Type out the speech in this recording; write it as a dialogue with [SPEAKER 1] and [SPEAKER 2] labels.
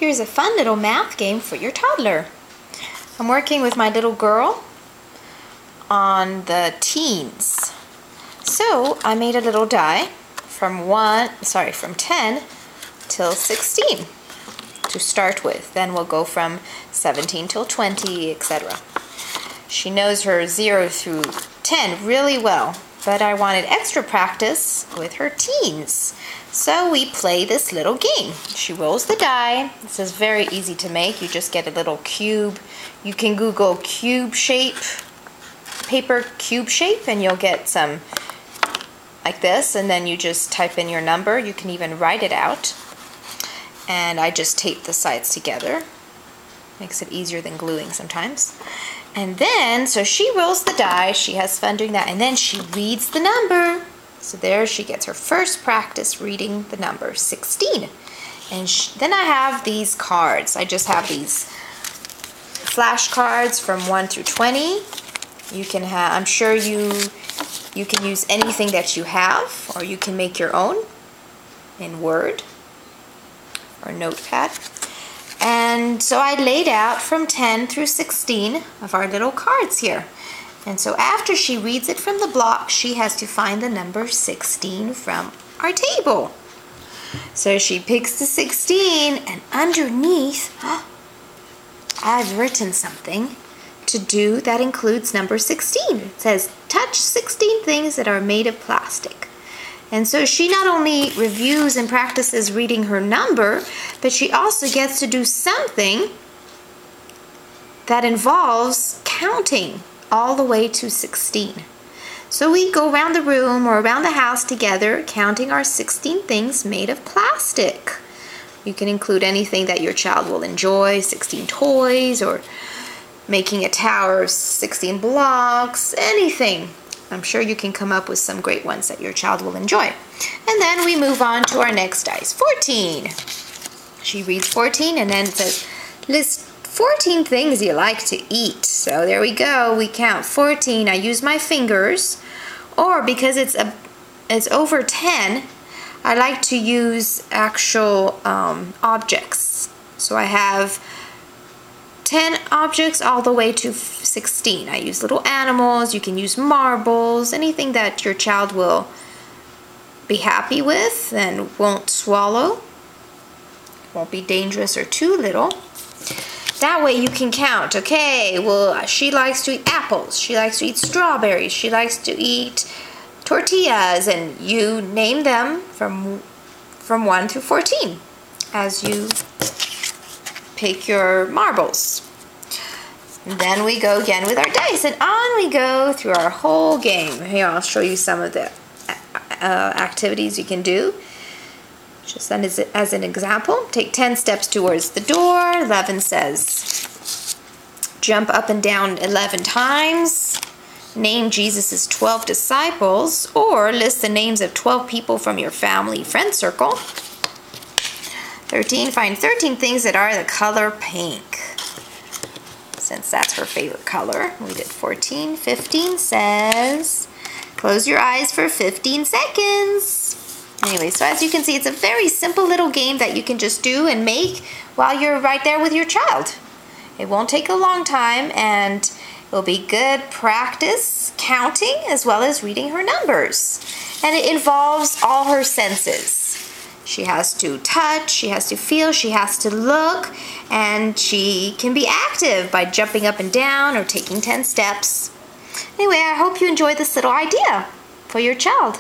[SPEAKER 1] Here's a fun little math game for your toddler. I'm working with my little girl on the teens. So I made a little die from 10 till 16 to start with. Then we'll go from 17 till 20, etc. She knows her 0 through 10 really well, but I wanted extra practice with her teens. So we play this little game. She rolls the die. This is very easy to make. You just get a little cube. You can Google cube shape, paper cube shape, and you'll get some like this, and then you just type in your number. You can even write it out. And I just tape the sides together. Makes it easier than gluing sometimes. And then, so she rolls the die, she has fun doing that, and then she reads the number. So there she gets her first practice reading the number 16. And then I have these cards. I just have these flashcards from 1 through 20. You can have, I'm sure you can use anything that you have, or you can make your own in Word or Notepad. And so I laid out from 10 through 16 of our little cards here. And so after she reads it from the block, she has to find the number 16 from our table. So she picks the 16, and underneath, I've written something to do that includes number 16. It says, touch 16 things that are made of plastic. And so she not only reviews and practices reading her number, but she also gets to do something that involves counting all the way to 16. So we go around the room or around the house together counting our 16 things made of plastic. You can include anything that your child will enjoy, 16 toys, or making a tower of 16 blocks, anything. I'm sure you can come up with some great ones that your child will enjoy. And then we move on to our next dice, 14. She reads 14, and then it says, list 14 things you like to eat. So there we go. We count 14. I use my fingers, or because it's over 10, I like to use actual objects. So I have 10 objects all the way to 16. I use little animals. You can use marbles, anything that your child will be happy with and won't swallow, won't be dangerous or too little. That way you can count. Okay, well, she likes to eat apples. She likes to eat strawberries. She likes to eat tortillas, and you name them from 1 through 14 as you pick your marbles. And then we go again with our dice, and on we go through our whole game. Here, I'll show you some of the activities you can do. Just as an example, take 10 steps towards the door. 11 says, jump up and down 11 times. Name Jesus' 12 disciples, or list the names of 12 people from your family friend circle. 13, find 13 things that are the color pink, since that's her favorite color. We did 14. 15 says, close your eyes for 15 seconds. Anyway, so as you can see, it's a very simple little game that you can just do and make while you're right there with your child. It won't take a long time, and it'll be good practice counting as well as reading her numbers. And it involves all her senses. She has to touch, she has to feel, she has to look, and she can be active by jumping up and down or taking 10 steps. Anyway, I hope you enjoyed this little idea for your child.